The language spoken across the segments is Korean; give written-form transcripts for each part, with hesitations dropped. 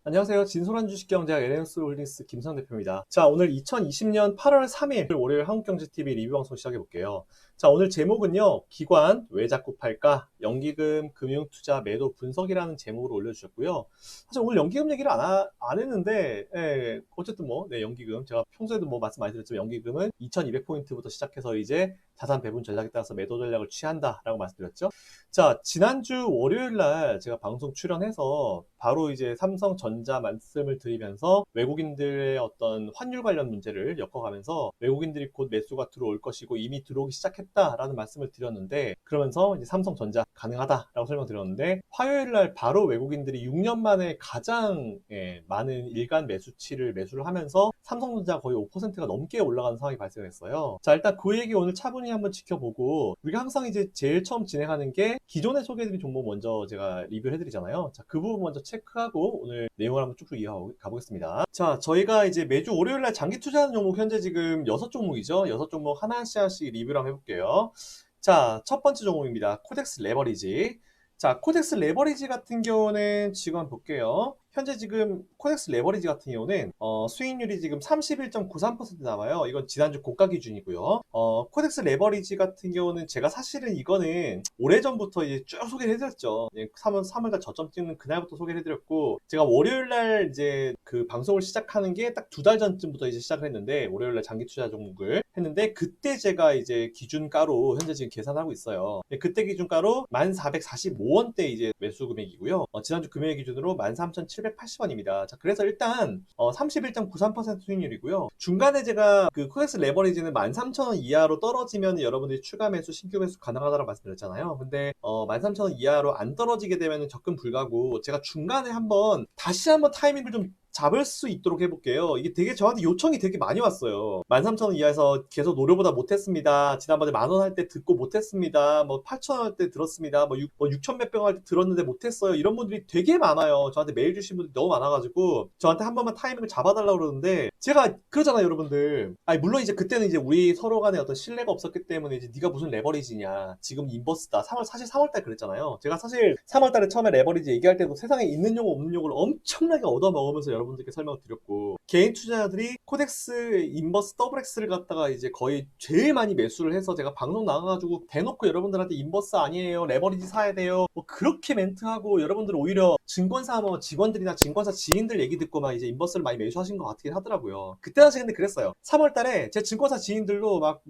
안녕하세요. 진솔한 주식경제학 LNS홀딩스 김상 대표입니다. 자, 오늘 2020년 8월 3일 월요일 한국경제TV 리뷰 방송 시작해 볼게요. 자, 오늘 제목은요. 기관 왜 자꾸 팔까? 연기금 금융투자 매도 분석이라는 제목으로 올려주셨고요. 사실 오늘 연기금 얘기를 안 했는데 어쨌든 네, 연기금 제가 평소에도 말씀 많이 드렸지만 연기금은 2200포인트부터 시작해서 이제 자산 배분 전략에 따라서 매도 전략을 취한다라고 말씀드렸죠. 자, 지난주 월요일 날 제가 방송 출연해서 바로 이제 삼성전자 말씀을 드리면서 외국인들의 어떤 환율 관련 문제를 엮어가면서 외국인들이 곧 매수가 들어올 것이고 이미 들어오기 시작했다라는 말씀을 드렸는데, 그러면서 이제 삼성전자 가능하다라고 설명드렸는데, 화요일 날 바로 외국인들이 6년 만에 가장 많은 일간 매수치를 매수를 하면서 삼성전자 거의 5%가 넘게 올라가는 상황이 발생했어요. 자, 일단 그 얘기 오늘 차분히 한번 지켜보고, 우리가 항상 이제 제일 처음 진행하는 게 기존에 소개해드린 종목 먼저 제가 리뷰를 해드리잖아요. 자, 그 부분 먼저 체크하고 오늘 내용을 한번 쭉쭉 이어가 보겠습니다. 자, 저희가 이제 매주 월요일날 장기 투자하는 종목 현재 지금 6종목이죠. 6종목 하나씩 리뷰를 한번 해볼게요. 자, 첫 번째 종목입니다. 코덱스 레버리지. 자, 코덱스 레버리지 같은 경우는 지금 한번 볼게요. 현재 지금 코덱스 레버리지 같은 경우는 수익률이 지금 31.93% 나와요. 이건 지난주 고가 기준이고요. 코덱스 레버리지 같은 경우는 제가 사실은 이거는 오래전부터 이제 쭉 소개를 해드렸죠. 3월달 저점 찍는 그날부터 소개를 해드렸고, 제가 월요일날 이제 그 방송을 시작하는 게 딱 2달 전쯤부터 이제 시작을 했는데, 월요일날 장기 투자 종목을 했는데, 그때 제가 이제 기준가로 현재 지금 계산하고 있어요. 그때 기준가로 1445원대 이제 매수 금액이고요. 지난주 금액 기준으로 13,780원입니다. 자, 그래서 일단 31.93% 수익률이고요. 중간에 제가 그 코덱스 레버리지는 13,000원 이하로 떨어지면 여러분들이 추가 매수, 신규 매수 가능하다고 말씀드렸잖아요. 근데 13,000원 이하로 안 떨어지게 되면 접근 불가고, 제가 중간에 다시 한번 타이밍을 좀 잡을 수 있도록 해볼게요. 이게 되게 저한테 요청이 되게 많이 왔어요. 13,000원 이하에서 계속 노려보다 못했습니다. 지난번에 10,000원 할 때 듣고 못했습니다. 8,000원 할 때 들었습니다. 6,000 몇 병 할 때 들었는데 못했어요. 이런 분들이 되게 많아요. 저한테 메일 주신 분들이 너무 많아가지고 저한테 한 번만 타이밍을 잡아달라고 그러는데, 제가 그러잖아요, 여러분들. 아니, 물론 이제 그때는 이제 우리 서로 간에 어떤 신뢰가 없었기 때문에 이제 네가 무슨 레버리지냐, 지금 인버스다. 사실 3월달 그랬잖아요. 제가 사실 3월달에 처음에 레버리지 얘기할 때도 세상에 있는 용어 없는 용어를 엄청나게 얻어먹으면서 여러분들께 설명을 드렸고, 개인 투자자들이 코덱스 인버스 더블X를 갖다가 이제 거의 제일 많이 매수를 해서 제가 방송 나가가지고 대놓고 여러분들한테 인버스 아니에요, 레버리지 사야 돼요, 그렇게 멘트하고, 여러분들 오히려 증권사 직원들이나 증권사 지인들 얘기 듣고 막 이제 인버스를 많이 매수하신 것 같긴 하더라고요. 그때 당시 근데 그랬어요. 3월달에 제 증권사 지인들도 막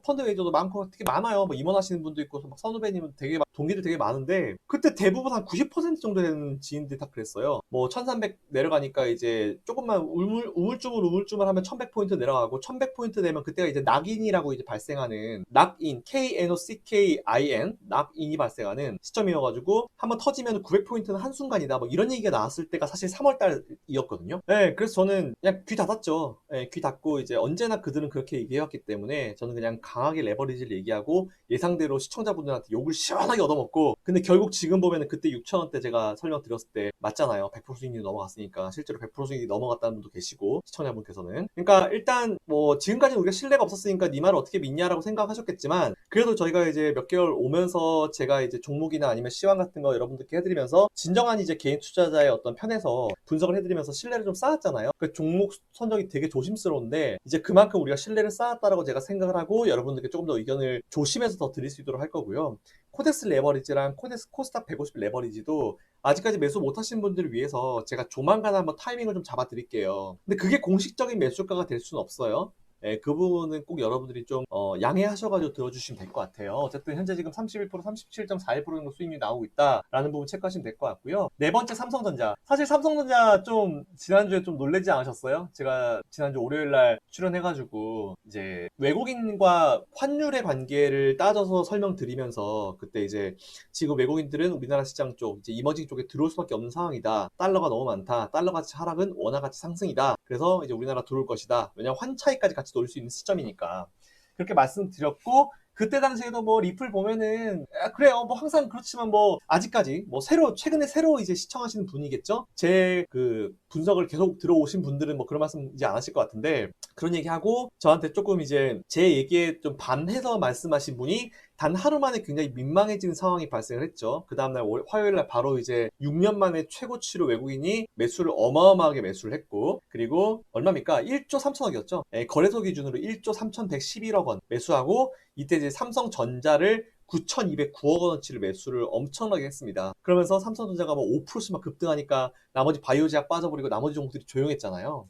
펀드 매니저도 많고 되게 많아요. 임원하시는 분도 있고 막 선후배님은 되게 막 동기들 되게 많은데, 그때 대부분 한 90% 정도 되는 지인들이 다 그랬어요. 1300 내려가니까 이제 조금만 우물쭈물 하면 1100포인트 내려가고, 1100포인트 되면 그때가 이제 낙인이라고 이제 발생하는, 낙인, KNOCKIN, 낙인이 발생하는 시점이어가지고 한번 터지면 900포인트는 한순간이다, 이런 얘기가 나왔을 때가 사실 3월달이었거든요. 네, 그래서 저는 그냥 귀 닫았죠. 네, 귀 닫고 이제 언제나 그들은 그렇게 얘기해왔기 때문에 저는 그냥 강하게 레버리지를 얘기하고 예상대로 시청자분들한테 욕을 시원하게 얻어먹고, 근데 결국 지금 보면은 그때 6,000원대 제가 설명드렸을 때 맞잖아요. 100% 수익률이 넘어갔으니까. 실제로 100% 수익이 넘어갔다는 분도 계시고, 시청자분께서는. 그러니까 일단 지금까지 우리가 신뢰가 없었으니까 네 말을 어떻게 믿냐라고 생각하셨겠지만, 그래도 저희가 이제 몇 개월 오면서 제가 이제 종목이나 아니면 시황 같은 거 여러분들께 해드리면서 진정한 이제 개인 투자자의 어떤 편에서 분석을 해드리면서 신뢰를 좀 쌓았잖아요. 그 종목 선정이 되게 조심스러운데, 이제 그만큼 우리가 신뢰를 쌓았다라고 제가 생각을 하고 여러분들께 조금 더 의견을 조심해서 더 드릴 수 있도록 할 거고요. 코덱스 레버리지랑 코스닥 150 레버리지도 아직까지 매수 못하신 분들을 위해서 제가 조만간 한번 타이밍을 좀 잡아 드릴게요. 근데 그게 공식적인 매수가가 될 수는 없어요. 그 부분은 꼭 여러분들이 좀 양해하셔가지고 들어주시면 될 것 같아요. 어쨌든 현재 지금 31%, 37.41% 정도 수익률이 나오고 있다라는 부분 체크하시면 될 것 같고요. 네 번째, 삼성전자. 사실 삼성전자 좀 지난주에 좀 놀라지 않으셨어요? 제가 지난주 월요일날 출연해가지고 이제 외국인과 환율의 관계를 따져서 설명드리면서, 그때 이제 지금 외국인들은 우리나라 시장 쪽, 이제 이머징 쪽에 들어올 수밖에 없는 상황이다. 달러가 너무 많다. 달러 가치 하락은 원화 가치 상승이다. 그래서 이제 우리나라 들어올 것이다. 왜냐면 환 차익까지 같이 놓을 수 있는 시점이니까. 그렇게 말씀드렸고, 그때 당시에도 뭐 리플 보면은 그래요. 뭐 항상 그렇지만 뭐 아직까지 뭐 최근에 새로 이제 시청하시는 분이겠죠. 제 그 분석을 계속 들어오신 분들은 뭐 그런 말씀 이제 안 하실 것 같은데, 그런 얘기하고 저한테 조금 이제 제 얘기에 좀 반해서 말씀하신 분이 단 하루 만에 굉장히 민망해지는 상황이 발생을 했죠. 그 다음날 화요일 날 바로 이제 6년 만에 최고치로 외국인이 매수를 어마어마하게 매수를 했고, 그리고 얼마입니까? 1조 3천억이었죠. 거래소 기준으로 1조 3,111억 원 매수하고, 이때 이제 삼성전자를 9,209억 원어치를 매수를 엄청나게 했습니다. 그러면서 삼성전자가 뭐 5%씩 막 급등하니까 나머지 바이오 제약 빠져버리고 나머지 종목들이 조용했잖아요.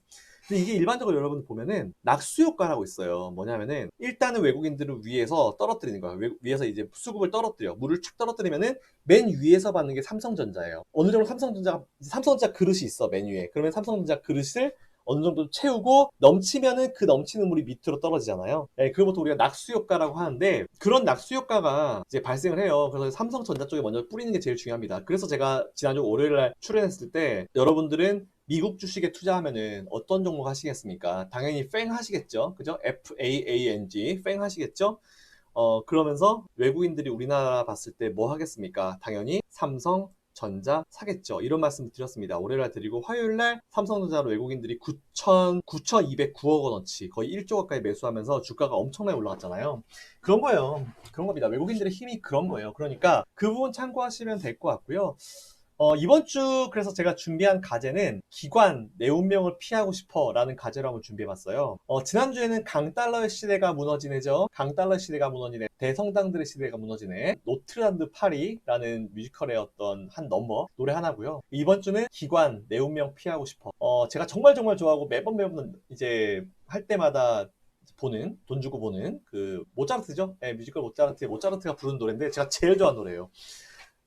근데 이게 일반적으로 여러분 보면은 낙수 효과라고 있어요. 뭐냐면은 일단은 외국인들을 위에서 떨어뜨리는 거예요. 위에서 이제 수급을 떨어뜨려. 물을 착 떨어뜨리면은 맨 위에서 받는 게 삼성전자예요. 어느 정도 삼성전자 그릇이 있어, 맨 위에. 그러면 삼성전자 그릇을 어느 정도 채우고 넘치면은 그 넘치는 물이 밑으로 떨어지잖아요. 네, 그걸 보통 우리가 낙수 효과라고 하는데, 그런 낙수 효과가 이제 발생을 해요. 그래서 삼성전자 쪽에 먼저 뿌리는 게 제일 중요합니다. 그래서 제가 지난주 월요일 날 출연했을 때 여러분들은 미국 주식에 투자하면은 어떤 종목 하시겠습니까? 당연히 팽 하시겠죠. 그죠? FAANG, 팽 하시겠죠? 그러면서 외국인들이 우리나라 봤을 때 뭐 하겠습니까? 당연히 삼성전자 사겠죠. 이런 말씀 드렸습니다. 월요일날 드리고, 화요일날 삼성전자로 외국인들이 9,209억 원어치, 거의 1조 가까이 매수하면서 주가가 엄청나게 올라갔잖아요. 그런 거예요. 그런 겁니다. 외국인들의 힘이 그런 거예요. 그러니까 그 부분 참고하시면 될 것 같고요. 이번 주 그래서 제가 준비한 과제는 기관 내 운명을 피하고 싶어 라는 과제로 한번 준비해봤어요. 지난주에는 강달러의 시대가 무너지네죠. 강달러 시대가 무너지네. 대성당들의 시대가 무너지네. 노트르담드 파리라는 뮤지컬의 어떤 한 넘버 노래 하나고요. 이번 주는 기관 내 운명 피하고 싶어. 제가 정말 정말 좋아하고 매번 이제 할 때마다 보는, 돈 주고 보는 그 모차르트죠. 네, 뮤지컬 모차르트가 부른 노래인데 제가 제일 좋아하는 노래예요.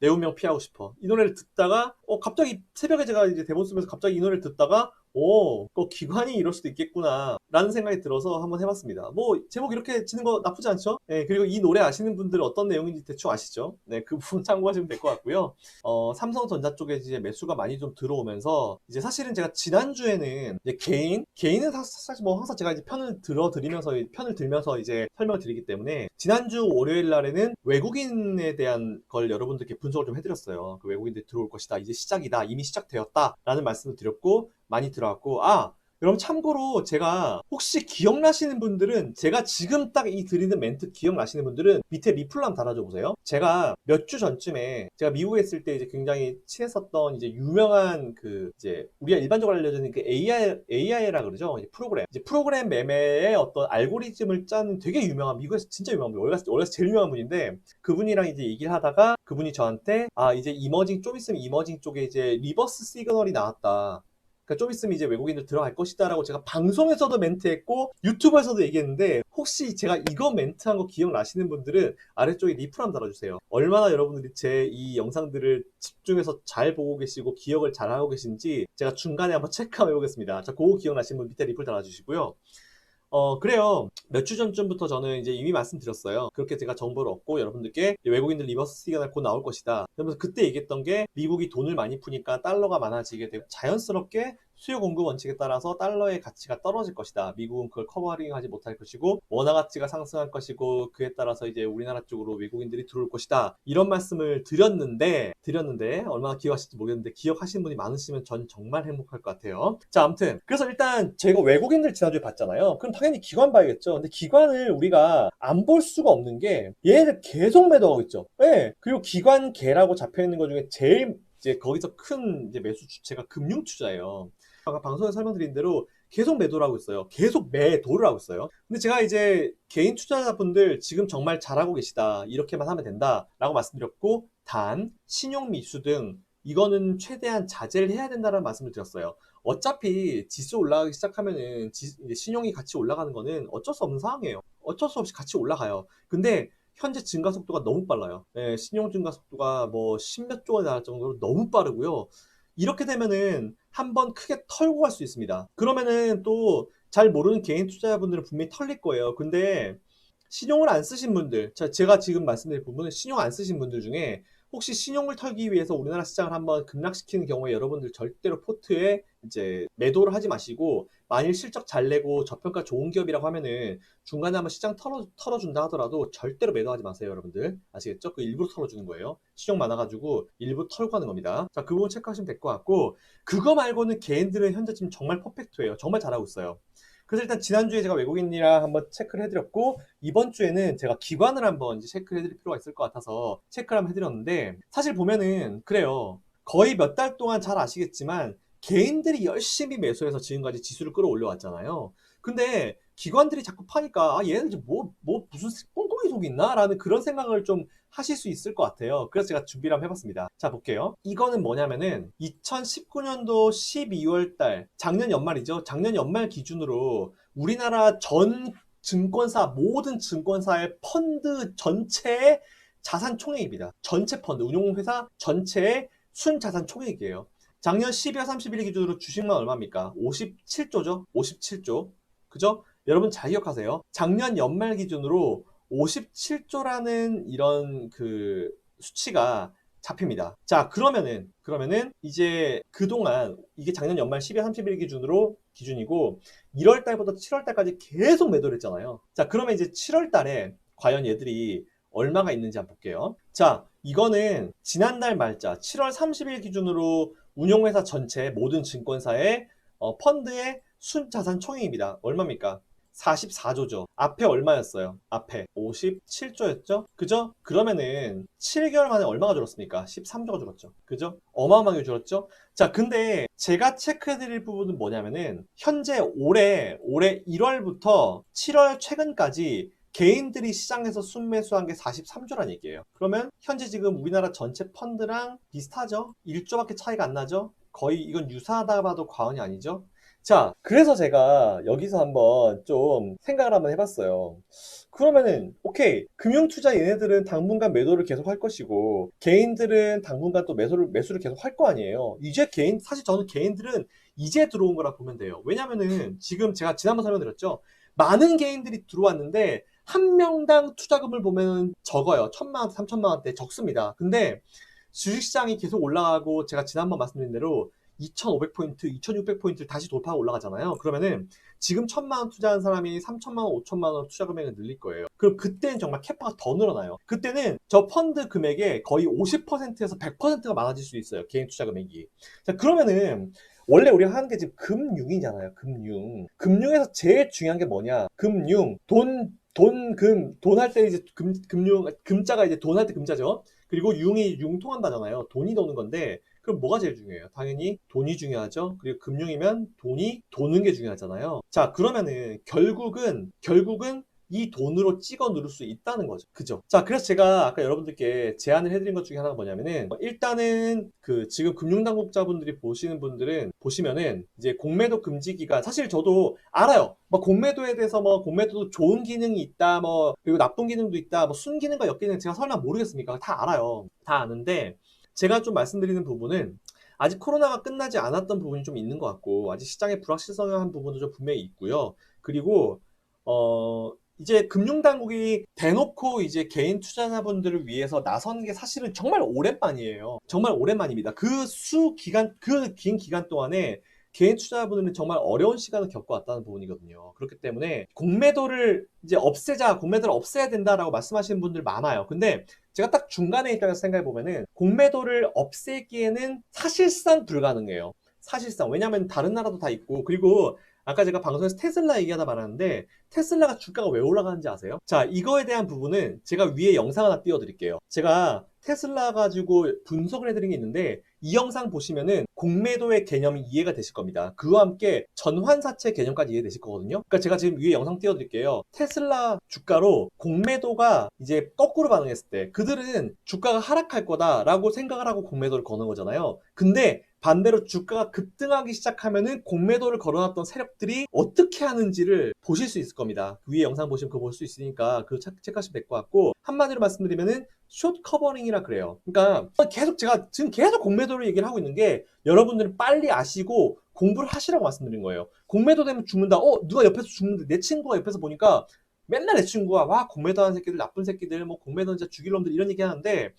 내 운명 피하고 싶어. 이 노래를 듣다가 갑자기 새벽에 제가 이제 대본 쓰면서 갑자기 이 노래를 듣다가 그 기관이 이럴 수도 있겠구나 라는 생각이 들어서 한번 해봤습니다. 뭐 제목 이렇게 지는 거 나쁘지 않죠? 네, 그리고 이 노래 아시는 분들은 어떤 내용인지 대충 아시죠? 네, 그 부분 참고하시면 될 것 같고요. 삼성전자 쪽에 이제 매수가 많이 좀 들어오면서 이제 사실은 제가 지난주에는 이제 개인은 사실 뭐 항상 제가 이제 편을 들면서 이제 설명을 드리기 때문에, 지난주 월요일 날에는 외국인에 대한 걸 여러분들께 분석을 좀 해드렸어요. 그 외국인들이 들어올 것이다. 이제 시작이다. 이미 시작되었다. 라는 말씀을 드렸고, 많이 들어왔고, 여러분 참고로 제가 혹시 기억나시는 분들은, 제가 지금 딱 이 드리는 멘트 기억나시는 분들은 밑에 리플로 한번 달아줘 보세요. 제가 몇 주 전쯤에 제가 미국에 있을 때 이제 굉장히 친했었던 이제 유명한 그 이제 우리가 일반적으로 알려지는 그 AI라 그러죠. 이제 프로그램 매매의 어떤 알고리즘을 짠 되게 유명한, 미국에서 진짜 유명한 분, 원래 제일 유명한 분인데, 그분이랑 이제 얘기를 하다가 그분이 저한테 이제 좀 있으면 이머징 쪽에 이제 리버스 시그널이 나왔다. 그러니까 좀 있으면 이제 외국인들 들어갈 것이다 라고 제가 방송에서도 멘트했고 유튜브에서도 얘기했는데, 혹시 제가 이거 멘트한 거 기억나시는 분들은 아래쪽에 리플 한번 달아주세요. 얼마나 여러분들이 제 이 영상들을 집중해서 잘 보고 계시고 기억을 잘 하고 계신지 제가 중간에 한번 체크 한번 해보겠습니다. 자, 그거 기억나시는 분 밑에 리플 달아주시고요. 그래요. 몇 주 전쯤부터 저는 이제 이미 말씀드렸어요. 그렇게 제가 정보를 얻고 여러분들께 외국인들 리버스 시그널 곧 나올 것이다. 그러면서 그때 얘기했던 게, 미국이 돈을 많이 푸니까 달러가 많아지게 되고 자연스럽게 수요 공급 원칙에 따라서 달러의 가치가 떨어질 것이다. 미국은 그걸 커버링하지 못할 것이고 원화 가치가 상승할 것이고, 그에 따라서 이제 우리나라 쪽으로 외국인들이 들어올 것이다. 이런 말씀을 드렸는데 얼마나 기억하실지 모르겠는데 기억하시는 분이 많으시면 전 정말 행복할 것 같아요. 자, 아무튼 그래서 일단 제가 외국인들 지난주에 봤잖아요. 그럼 당연히 기관 봐야겠죠. 근데 기관을 우리가 안 볼 수가 없는 게, 얘네들 계속 매도하고 있죠. 네. 그리고 기관계라고 잡혀 있는 것 중에 제일 이제 거기서 큰 이제 매수 주체가 금융 투자예요. 아까 방송에 설명드린 대로 계속 매도를 하고 있어요. 계속 매도를 하고 있어요. 근데 제가 이제 개인 투자자분들 지금 정말 잘하고 계시다, 이렇게만 하면 된다 라고 말씀드렸고, 단 신용 미수 등 이거는 최대한 자제를 해야 된다는 말씀을 드렸어요. 어차피 지수 올라가기 시작하면은 이제 신용이 같이 올라가는 거는 어쩔 수 없는 상황이에요. 어쩔 수 없이 같이 올라가요. 근데 현재 증가 속도가 너무 빨라요. 네, 신용 증가 속도가 뭐 10몇 조가 나갈 정도로 너무 빠르고요. 이렇게 되면은 한번 크게 털고 갈 수 있습니다. 그러면은 또 잘 모르는 개인 투자자분들은 분명히 털릴 거예요. 근데 신용을 안 쓰신 분들, 제가 지금 말씀드릴 부분은 신용 안 쓰신 분들 중에 혹시 신용을 털기 위해서 우리나라 시장을 한번 급락시키는 경우에 여러분들 절대로 포트에 이제 매도를 하지 마시고, 만일 실적 잘 내고 저평가 좋은 기업이라고 하면은 중간에 한번 시장 털어준다 하더라도 절대로 매도하지 마세요, 여러분들. 아시겠죠? 그 일부러 털어주는 거예요. 시중 많아가지고 일부러 털고 하는 겁니다. 자, 그 부분 체크하시면 될 것 같고, 그거 말고는 개인들은 현재 지금 정말 퍼펙트예요. 정말 잘하고 있어요. 그래서 일단 지난주에 제가 외국인이랑 한번 체크를 해드렸고, 이번 주에는 제가 기관을 한번 이제 체크를 해드릴 필요가 있을 것 같아서 체크를 한번 해드렸는데, 사실 보면은 그래요. 거의 몇 달 동안 잘 아시겠지만 개인들이 열심히 매수해서 지금까지 지수를 끌어올려 왔잖아요. 근데 기관들이 자꾸 파니까 아 얘는 이제 뭐 무슨 꽁꽁이 속이 있나? 라는 그런 생각을 좀 하실 수 있을 것 같아요. 그래서 제가 준비를 한번 해봤습니다. 자, 볼게요. 이거는 뭐냐면은 2019년도 12월 달, 작년 연말이죠. 작년 연말 기준으로 우리나라 전 증권사, 모든 증권사의 펀드 전체의 자산 총액입니다. 전체 펀드, 운용회사 전체의 순자산 총액이에요. 작년 12월 31일 기준으로 주식만 얼마입니까? 57조죠? 57조. 그죠? 여러분 잘 기억하세요. 작년 연말 기준으로 57조라는 이런 그 수치가 잡힙니다. 자, 그러면은 이제 그동안 이게 작년 연말 12월 30일 기준이고 1월 달부터 7월 달까지 계속 매도를 했잖아요. 자, 그러면 이제 7월 달에 과연 얘들이 얼마가 있는지 한번 볼게요. 자, 이거는 지난달 말자 7월 30일 기준으로 운용회사 전체 모든 증권사의 펀드의 순자산 총액입니다. 얼마입니까? 44조죠. 앞에 얼마였어요? 앞에 57조였죠? 그죠? 그러면은 7개월 만에 얼마가 줄었습니까? 13조가 줄었죠. 그죠? 어마어마하게 줄었죠? 자, 근데 제가 체크해드릴 부분은 뭐냐면은 현재 올해 1월부터 7월 최근까지 개인들이 시장에서 순매수한 게 43조란 얘기예요. 그러면 현재 지금 우리나라 전체 펀드랑 비슷하죠? 1조밖에 차이가 안 나죠? 거의 이건 유사하다 봐도 과언이 아니죠? 자, 그래서 제가 여기서 한번 좀 생각을 한번 해봤어요. 그러면은 오케이, 금융투자 얘네들은 당분간 매도를 계속 할 것이고 개인들은 당분간 또 매수를 계속 할 거 아니에요. 이제 사실 저는 개인들은 이제 들어온 거라 보면 돼요. 왜냐면은 지금 제가 지난번 설명드렸죠. 많은 개인들이 들어왔는데 한 명당 투자금을 보면 적어요. 1,000만 원, 3,000만 원대 적습니다. 근데 주식시장이 계속 올라가고 제가 지난번 말씀드린 대로 2,500포인트, 2,600포인트를 다시 돌파하고 올라가잖아요. 그러면은 지금 1,000만 원 투자한 사람이 3,000만 원, 5,000만 원 투자 금액을 늘릴 거예요. 그럼 그때는 정말 캐파가 더 늘어나요. 그때는 저 펀드 금액의 거의 50%에서 100%가 많아질 수 있어요. 개인 투자 금액이. 자, 그러면은 원래 우리가 하는 게 지금 금융이잖아요. 금융. 금융에서 제일 중요한 게 뭐냐? 금융, 돈 할 때 이제 금자가 이제 돈 할 때 금자죠. 그리고 융이 융통한다잖아요. 돈이 도는 건데, 그럼 뭐가 제일 중요해요? 당연히 돈이 중요하죠. 그리고 금융이면 돈이 도는 게 중요하잖아요. 자, 그러면은 결국은 이 돈으로 찍어 누를 수 있다는 거죠. 그죠? 자, 그래서 제가 아까 여러분들께 제안을 해드린 것 중에 하나가 뭐냐면은, 일단은 그 지금 금융당국자분들이 보시면은 이제 공매도 금지 기간, 사실 저도 알아요. 뭐 공매도에 대해서 뭐 공매도도 좋은 기능이 있다, 뭐 그리고 나쁜 기능도 있다, 뭐 순기능과 역기능 제가 설마 모르겠습니까? 다 알아요. 다 아는데 제가 좀 말씀드리는 부분은 아직 코로나가 끝나지 않았던 부분이 좀 있는 것 같고 아직 시장의 불확실성한 부분도 좀 분명히 있고요. 그리고 이제 금융당국이 대놓고 이제 개인 투자자분들을 위해서 나선 게 사실은 정말 오랜만이에요. 정말 오랜만입니다. 그 긴 기간 동안에 개인 투자자분들은 정말 어려운 시간을 겪어왔다는 부분이거든요. 그렇기 때문에 공매도를 없애야 된다라고 말씀하시는 분들 많아요. 근데 제가 딱 중간에 있다고 생각해 보면은 공매도를 없애기에는 사실상 불가능해요. 사실상. 왜냐하면 다른 나라도 다 있고, 그리고 아까 제가 방송에서 테슬라 얘기하다 말았는데 테슬라가 주가가 왜 올라가는지 아세요? 자, 이거에 대한 부분은 제가 위에 영상 하나 띄워드릴게요. 제가 테슬라 가지고 분석을 해드린 게 있는데 이 영상 보시면은 공매도의 개념이 이해가 되실 겁니다. 그와 함께 전환사채 개념까지 이해되실 거거든요. 그러니까 제가 지금 위에 영상 띄워드릴게요. 테슬라 주가로 공매도가 이제 거꾸로 반응했을 때 그들은 주가가 하락할 거다라고 생각을 하고 공매도를 거는 거잖아요. 근데 반대로 주가가 급등하기 시작하면은 공매도를 걸어놨던 세력들이 어떻게 하는지를 보실 수 있을 겁니다. 위에 영상 보시면 그거 볼 수 있으니까 그거 체크하시면 될 것 같고, 한마디로 말씀드리면은 숏 커버링이라 그래요. 그러니까 제가 지금 계속 공매도를 얘기를 하고 있는 게 여러분들은 빨리 아시고 공부를 하시라고 말씀드린 거예요. 공매도 되면 죽는다. 누가 옆에서 죽는데, 내 친구가 옆에서 보니까 맨날 내 친구가 와 공매도 하는 새끼들 나쁜 새끼들, 뭐 공매도 진짜 죽일 놈들 이런 얘기 하는데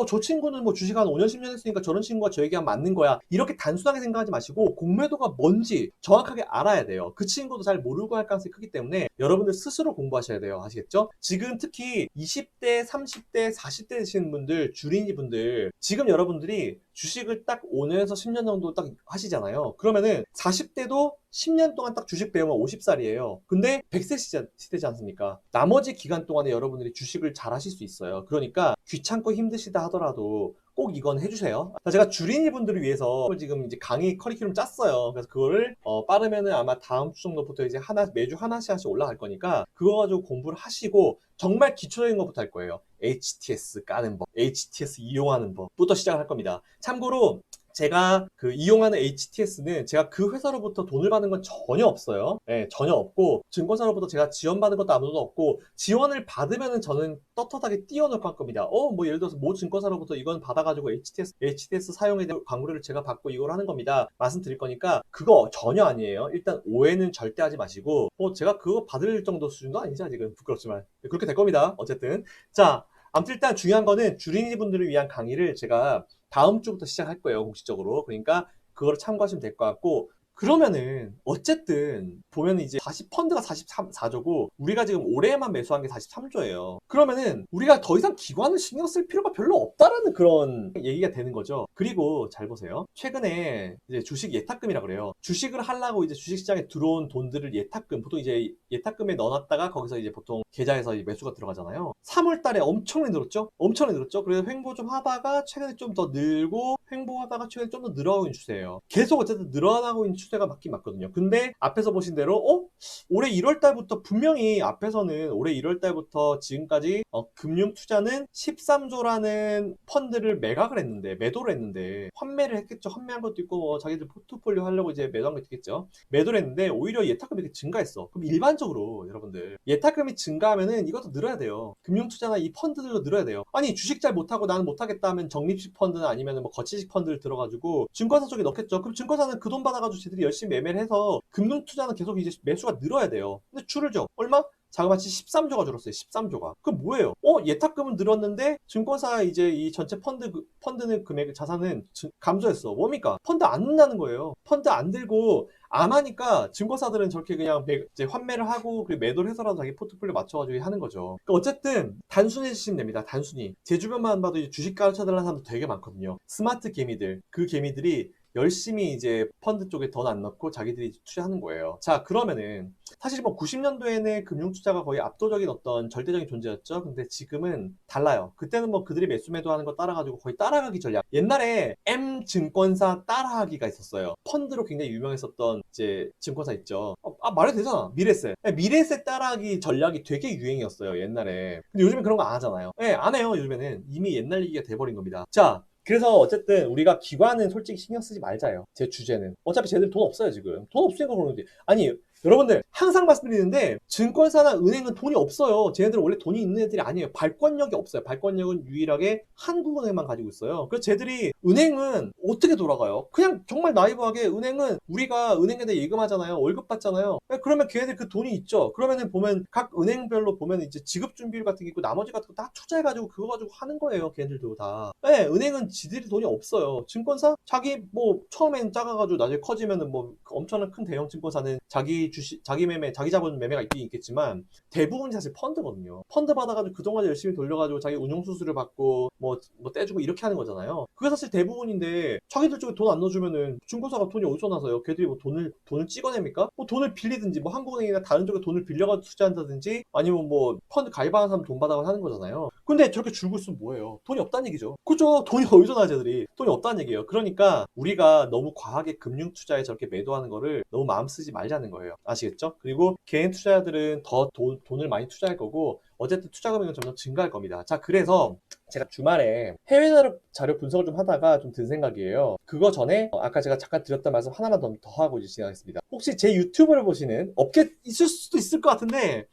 저 친구는 뭐 주식 한 5년, 10년 했으니까 저런 친구가 저 얘기하면 맞는 거야. 이렇게 단순하게 생각하지 마시고 공매도가 뭔지 정확하게 알아야 돼요. 그 친구도 잘 모르고 할 가능성이 크기 때문에 여러분들 스스로 공부하셔야 돼요. 아시겠죠? 지금 특히 20대, 30대, 40대 되시는 분들, 주린이 분들, 지금 여러분들이 주식을 딱 5년에서 10년 정도 딱 하시잖아요. 그러면은 40대도 10년 동안 딱 주식 배우면 50살이에요. 근데 100세 시대지 않습니까? 나머지 기간 동안에 여러분들이 주식을 잘 하실 수 있어요. 그러니까 귀찮고 힘드시다 하더라도 꼭 이건 해주세요. 제가 주린이 분들을 위해서 지금 이제 강의 커리큘럼 짰어요. 그래서 그거를 빠르면은 아마 다음 주 정도부터 이제 매주 하나씩 올라갈 거니까 그거 가지고 공부를 하시고 정말 기초적인 것부터 할 거예요. HTS 까는 법, HTS 이용하는 법부터 시작을 할 겁니다. 참고로 제가 그 이용하는 HTS는 제가 그 회사로부터 돈을 받는 건 전혀 없어요. 네, 전혀 없고 증권사로부터 제가 지원받은 것도 아무도 없고 지원을 받으면은 저는 떳떳하게 띄워놓고 할 겁니다. 뭐 예를 들어서 모 증권사로부터 이건 받아가지고 HTS 사용에 대한 광고를 제가 받고 이걸 하는 겁니다. 말씀드릴 거니까 그거 전혀 아니에요. 일단 오해는 절대 하지 마시고 제가 그거 받을 정도 수준도 아니지 아직은 부끄럽지만 그렇게 될 겁니다. 어쨌든 자. 아무튼 일단 중요한 거는 주린이 분들을 위한 강의를 제가 다음 주부터 시작할 거예요, 공식적으로. 그러니까 그거를 참고하시면 될 것 같고, 그러면은 어쨌든 보면 이제 펀드가 44조고 우리가 지금 올해만 매수한 게 43조예요. 그러면은 우리가 더 이상 기관을 신경 쓸 필요가 별로 없다라는 그런 얘기가 되는 거죠. 그리고 잘 보세요. 최근에 이제 주식 예탁금이라 그래요. 주식을 하려고 이제 주식시장에 들어온 돈들을 예탁금, 보통 이제 예탁금에 넣어놨다가 거기서 이제 보통 계좌에서 매수가 들어가잖아요. 3월 달에 엄청나게 늘었죠? 엄청나게 늘었죠? 그래서 횡보 좀 하다가 최근에 좀 더 늘고 횡보하다가 최근에 좀 더 늘어가고 있는 추세예요. 계속 어쨌든 늘어나고 있는 추세가 맞긴 맞거든요. 근데 앞에서 보신 대로 올해 1월 달부터 분명히 앞에서는 올해 1월 달부터 지금까지 금융 투자는 13조라는 펀드를 매각을 했는데 매도를 했는데 환매를 했겠죠. 환매한 것도 있고 자기들 포트폴리오 하려고 이제 매도한 것도 있겠죠. 매도를 했는데 오히려 예탁금이 이렇게 증가했어. 그럼 일반적으로 여러분들 예탁금이 증가하면은 이것도 늘어야 돼요. 금융 투자나 이 펀드들도 늘어야 돼요. 아니 주식 잘 못하고 나는 못하겠다 하면 적립식 펀드나 아니면 뭐 거치식 펀드를 들어가지고 증권사 쪽에 넣겠죠. 그럼 증권사는 그 돈 받아가지고 쟤들이 열심히 매매를 해서 금융 투자는 계속 이제 매수가 늘어야 돼요. 근데 줄을 줘. 얼마? 자그마치 13조가 줄었어요. 13조가. 그럼 뭐예요? 예탁금은 늘었는데 증권사 이제 이 전체 펀드는 금액 자산은 감소했어. 뭡니까? 펀드 안 는다는 거예요. 펀드 안 들고 안 하니까 증권사들은 저렇게 그냥 이제 환매를 하고 그리고 매도를 해서라도 자기 포트폴리오 맞춰가지고 하는 거죠. 그러니까 어쨌든 단순해지시면 됩니다. 단순히. 제 주변만 봐도 이제 주식 가르쳐달라는 사람도 되게 많거든요. 스마트 개미들. 그 개미들이 열심히 이제 펀드 쪽에 돈 안 넣고 자기들이 투자하는 거예요. 자, 그러면은 사실 뭐 90년도에는 금융 투자가 거의 압도적인 어떤 절대적인 존재였죠. 근데 지금은 달라요. 그때는 뭐 그들이 매수 매도하는 거 따라가지고 거의 따라가기 전략. 옛날에 M 증권사 따라하기가 있었어요. 펀드로 굉장히 유명했었던 이제 증권사 있죠. 말해도 되잖아. 미래세. 미래세 따라하기 전략이 되게 유행이었어요. 옛날에. 근데 요즘엔 그런 거 안 하잖아요. 안 해요. 요즘에는 이미 옛날 얘기가 돼버린 겁니다. 자. 그래서 어쨌든 우리가 기관은 솔직히 신경 쓰지 말자요. 제 주제는. 어차피 쟤들 돈 없어요, 지금. 돈 없으니까 그러는데. 아니, 여러분들 항상 말씀드리는데 증권사나 은행은 돈이 없어요. 쟤네들은 원래 돈이 있는 애들이 아니에요. 발권력이 없어요. 발권력은 유일하게 한국은행만 가지고 있어요. 그래서 쟤들이 은행은 어떻게 돌아가요? 그냥 정말 나이브하게 은행은 우리가 은행에다 예금하잖아요. 월급 받잖아요. 그러면 걔네들 그 돈이 있죠. 그러면은 보면 각 은행별로 보면 이제 지급준비율 같은 게 있고 나머지 같은 거 다 투자해가지고 그거 가지고 하는 거예요. 걔네들도 다. 은행은 지들이 돈이 없어요. 증권사? 자기 뭐 처음엔 작아가지고 나중에 커지면은 뭐 엄청난 큰 대형 증권사는 자기 주식, 자기 매매, 자기 자본 매매가 있긴 있겠지만 대부분이 사실 펀드거든요. 펀드 받아가지고 그동안 열심히 돌려가지고 자기 운용 수수료 받고 뭐 떼주고 이렇게 하는 거잖아요. 그게 사실 대부분인데 자기들 쪽에 돈 안 넣어주면은 증권사가 돈이 어디서 나서요? 걔들이 뭐 돈을 찍어냅니까? 뭐 돈을 빌리든지 뭐 한국은행이나 다른 쪽에 돈을 빌려가지고 투자한다든지 아니면 뭐 펀드 가입하는 사람 돈 받아가 하는 거잖아요. 근데 저렇게 줄고 있으면 뭐예요? 돈이 없다는 얘기죠. 그죠? 돈이 어디서 나죠, 애들이? 돈이 없다는 얘기예요. 그러니까 우리가 너무 과하게 금융 투자에 저렇게 매도하는 거를 너무 마음 쓰지 말자는 거예요. 아시겠죠? 그리고 개인 투자자들은 더 돈을 많이 투자할 거고 어쨌든 투자 금액은 점점 증가할 겁니다. 자, 그래서 제가 주말에 해외 자료 분석을 좀 하다가 좀 든 생각이에요. 그거 전에 아까 제가 잠깐 드렸던 말씀 하나만 더 하고 이제 진행하겠습니다. 혹시 제 유튜브를 보시는 업계 있을 수도 있을 것 같은데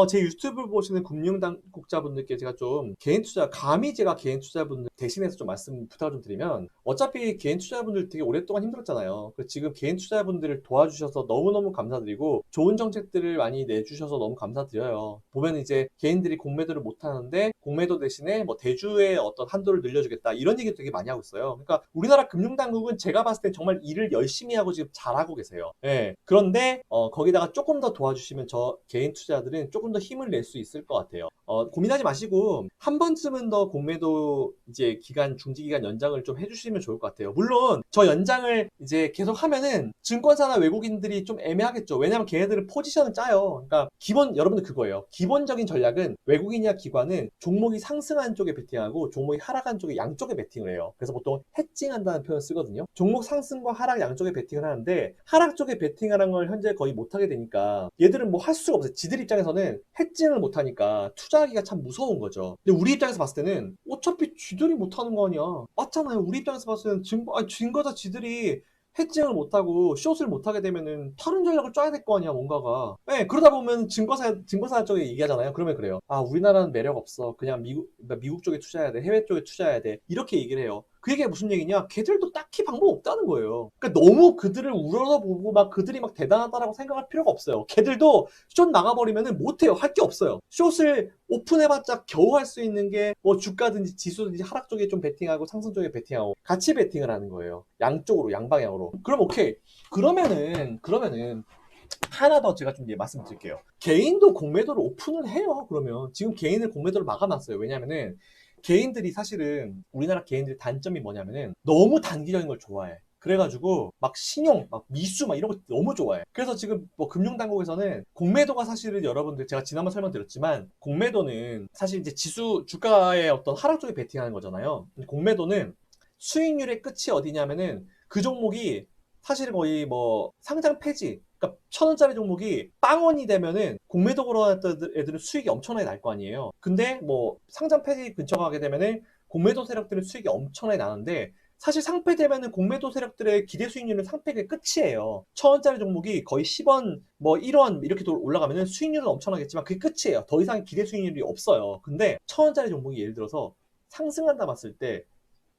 제 유튜브 보시는 금융당국자분들께 제가 좀 개인 투자, 감히 제가 개인 투자분들 대신해서 좀 말씀 부탁을 좀 드리면, 어차피 개인 투자분들 되게 오랫동안 힘들었잖아요. 지금 개인 투자분들을 도와주셔서 너무너무 감사드리고, 좋은 정책들을 많이 내주셔서 너무 감사드려요. 보면 이제 개인들이 공매도를 못하는데, 공매도 대신에 뭐 대주의 어떤 한도를 늘려주겠다, 이런 얘기 되게 많이 하고 있어요. 그러니까 우리나라 금융당국은 제가 봤을 때 정말 일을 열심히 하고 지금 잘하고 계세요. 예. 그런데 거기다가 조금 더 도와주시면 저 개인 투자들은 조금 더 힘을 낼 수 있을 것 같아요. 고민하지 마시고 한 번쯤은 더 공매도 이제 중지 기간 연장을 좀 해주시면 좋을 것 같아요. 물론 저 연장을 이제 계속 하면은 증권사나 외국인들이 좀 애매하겠죠. 왜냐하면 걔네들은 포지션을 짜요. 그러니까 여러분들 그거예요. 기본적인 전략은 외국인이나 기관은 종목이 상승한 쪽에 베팅하고 종목이 하락한 쪽에 양쪽에 베팅을 해요. 그래서 보통 해칭한다는 표현을 쓰거든요. 종목 상승과 하락 양쪽에 베팅을 하는데, 하락 쪽에 베팅하는 걸 현재 거의 못하게 되니까 얘들은 뭐 할 수가 없어요. 지들 입장에서는 해칭을 못하니까 투자하기가 참 무서운 거죠. 근데 우리 입장에서 봤을 때는 어차피 지들이 못하는 거 아니야. 맞잖아요. 우리 입장에서 봤을 때는 증거자 지들이 해칭을 못하고 숏을 못하게 되면은 다른 전략을 짜야 될 거 아니야, 뭔가가. 네, 그러다 보면 증거사 쪽에 얘기하잖아요. 그러면 그래요. 아, 우리나라는 매력 없어. 그냥 미국 쪽에 투자해야 돼. 해외 쪽에 투자해야 돼. 이렇게 얘기를 해요. 그 얘기가 무슨 얘기냐? 걔들도 딱히 방법 없다는 거예요. 그러니까 너무 그들을 우러러 보고 막 그들이 막 대단하다라고 생각할 필요가 없어요. 걔들도 숏 나가버리면은 못해요. 할 게 없어요. 숏을 오픈해봤자 겨우 할 수 있는 게 뭐 주가든지 지수든지 하락 쪽에 좀 베팅하고 상승 쪽에 베팅하고 같이 베팅을 하는 거예요. 양쪽으로, 양방향으로. 그럼 오케이. 그러면은 하나 더 제가 좀 말씀드릴게요. 개인도 공매도를 오픈을 해요. 그러면 지금 개인을 공매도를 막아놨어요. 왜냐면은 개인들이 사실은 우리나라 개인들의 단점이 뭐냐면은 너무 단기적인 걸 좋아해. 그래가지고 막 신용, 막 미수 막 이런 거 너무 좋아해. 그래서 지금 뭐 금융당국에서는 공매도가 사실은 여러분들 제가 지난번 설명드렸지만, 공매도는 사실 이제 주가의 어떤 하락 쪽에 베팅하는 거잖아요. 근데 공매도는 수익률의 끝이 어디냐면은 그 종목이 사실 거의 뭐 상장 폐지, 그러니까 1,000원짜리 종목이 빵원이 되면은 공매도 걸어놨던 애들은 수익이 엄청나게 날 거 아니에요. 근데 뭐 상장 폐지 근처 가게 되면은 공매도 세력들은 수익이 엄청나게 나는데, 사실 상폐되면은 공매도 세력들의 기대 수익률은 상폐가 끝이에요. 1,000원짜리 종목이 거의 10원, 뭐 1원 이렇게 올라가면은 수익률은 엄청나겠지만 그게 끝이에요. 더 이상 기대 수익률이 없어요. 근데 1,000원짜리 종목이 예를 들어서 상승한다 봤을 때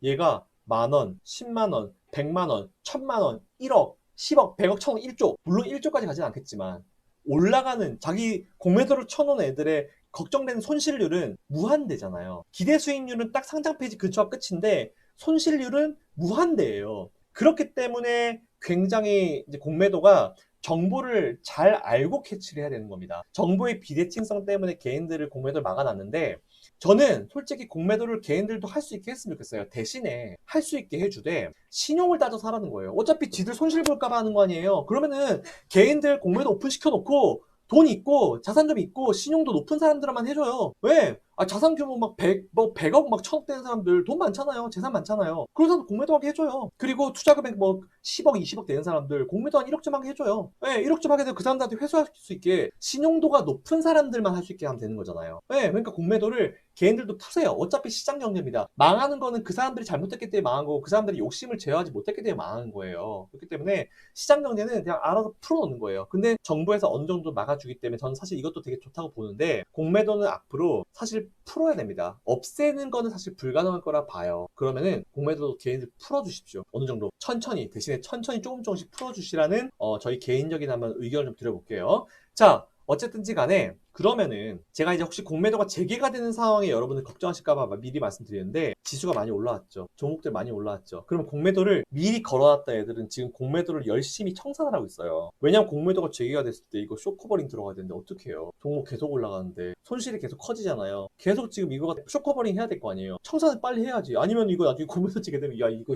얘가 만원, 10만원, 100만원, 1000만원, 1억, 10억, 100억, 1000억, 1조. 물론 1조까지 가진 않겠지만 올라가는 자기 공매도를 쳐놓은 애들의 걱정되는 손실률은 무한대잖아요. 기대 수익률은 딱 상장 페이지 근처가 끝인데 손실률은 무한대예요. 그렇기 때문에 굉장히 이제 공매도가 정보를 잘 알고 캐치를 해야 되는 겁니다. 정보의 비대칭성 때문에 개인들을 공매도를 막아놨는데, 저는 솔직히 공매도를 개인들도 할 수 있게 했으면 좋겠어요. 대신에 할 수 있게 해주되 신용을 따져서 하라는 거예요. 어차피 지들 손실 볼까봐 하는 거 아니에요. 그러면은 개인들 공매도 오픈 시켜놓고 돈 있고 자산 좀 있고 신용도 높은 사람들만 해줘요. 왜? 자산 규모 막 100억 막 1000억 되는 사람들 돈 많잖아요. 재산 많잖아요. 그런 사람 공매도 하게 해줘요. 그리고 투자 금액 뭐 10억, 20억 되는 사람들 공매도 한 1억 좀 하게 해줘요. 네, 1억 좀 하게 되면 그 사람들한테 회수할 수 있게 신용도가 높은 사람들만 할 수 있게 하면 되는 거잖아요. 네, 그러니까 공매도를 개인들도 푸세요. 어차피 시장 경제입니다. 망하는 거는 그 사람들이 잘못했기 때문에 망한 거고 그 사람들이 욕심을 제어하지 못했기 때문에 망하는 거예요. 그렇기 때문에 시장 경제는 그냥 알아서 풀어놓는 거예요. 근데 정부에서 어느 정도 막아주기 때문에 저는 사실 이것도 되게 좋다고 보는데, 공매도는 앞으로 사실 풀어야 됩니다. 없애는 거는 사실 불가능할 거라 봐요. 그러면은 공매도도 개인들 풀어주십시오. 어느 정도 천천히, 대신에 천천히 조금씩 풀어주시라는 저희 개인적인 한번 의견을 좀 드려볼게요. 자, 어쨌든지 간에 그러면은 제가 이제 혹시 공매도가 재개가 되는 상황에 여러분들 걱정하실까봐 미리 말씀드리는데, 지수가 많이 올라왔죠. 종목들 많이 올라왔죠. 그러면 공매도를 미리 걸어놨다 애들은 지금 공매도를 열심히 청산을 하고 있어요. 왜냐면 공매도가 재개가 됐을 때 이거 쇼커버링 들어가야 되는데 어떡해요. 종목 계속 올라가는데 손실이 계속 커지잖아요. 계속 지금 이거가 쇼커버링 해야 될 거 아니에요. 청산을 빨리 해야지. 아니면 이거 나중에 공매도 재개 되면 야 이거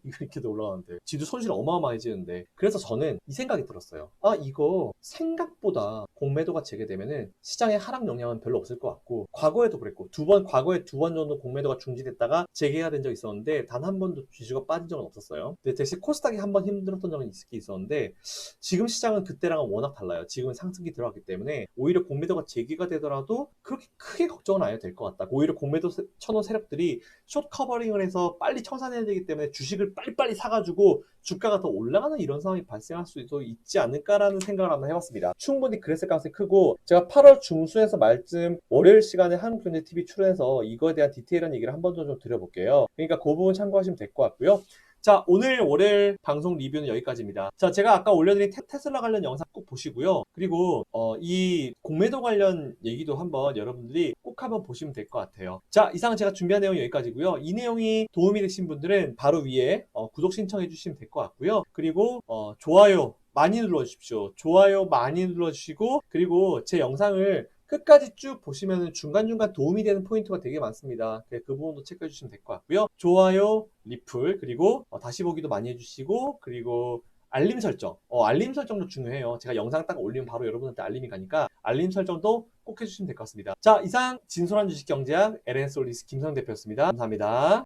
이렇게도 올라가는데 지도 손실 어마어마해지는데. 그래서 저는 이 생각이 들었어요. 이거 생각보다 공매도가 재개되면은 시장의 하락 영향은 별로 없을 것 같고, 과거에도 그랬고 과거에 두 번 정도 공매도가 중지됐다가 재개가 된 적이 있었는데 단 한 번도 지수가 빠진 적은 없었어요. 근데 대신 코스닥이 한 번 힘들었던 적은 있었는데, 지금 시장은 그때랑은 워낙 달라요. 지금은 상승기 들어갔기 때문에 오히려 공매도가 재개가 되더라도 그렇게 크게 걱정은 안 해도 될 것 같다. 오히려 공매도 쳐놓은 세력들이 숏 커버링을 해서 빨리 청산해야 되기 때문에 주식을 빨리빨리 사가지고 주가가 더 올라가는 이런 상황이 발생할 수도 있지 않을까라는 생각을 한번 해봤습니다. 충분히 그랬을 가능성이 크고, 제가 8월 중순에서 말쯤 월요일 시간에 한국경제TV 출연해서 이거에 대한 디테일한 얘기를 한 번 더 좀 드려볼게요. 그러니까 그 부분 참고하시면 될 것 같고요. 자, 오늘 월요일 방송 리뷰는 여기까지입니다. 자, 제가 아까 올려드린 테슬라 관련 영상 꼭 보시고요. 그리고 이 공매도 관련 얘기도 한번 여러분들이 꼭 한번 보시면 될 것 같아요. 자, 이상 제가 준비한 내용이 여기까지고요. 이 내용이 도움이 되신 분들은 바로 위에 구독 신청해 주시면 될 것 같고요. 그리고 좋아요 많이 눌러주십시오. 좋아요 많이 눌러주시고, 그리고 제 영상을 끝까지 쭉 보시면 중간중간 도움이 되는 포인트가 되게 많습니다. 그 부분도 체크해 주시면 될 것 같고요. 좋아요, 리플, 그리고 다시 보기도 많이 해주시고, 그리고 알림 설정. 알림 설정도 중요해요. 제가 영상 딱 올리면 바로 여러분한테 알림이 가니까 알림 설정도 꼭 해주시면 될 것 같습니다. 자, 이상 진솔한 주식경제학 LN솔리스 김성 대표였습니다. 감사합니다.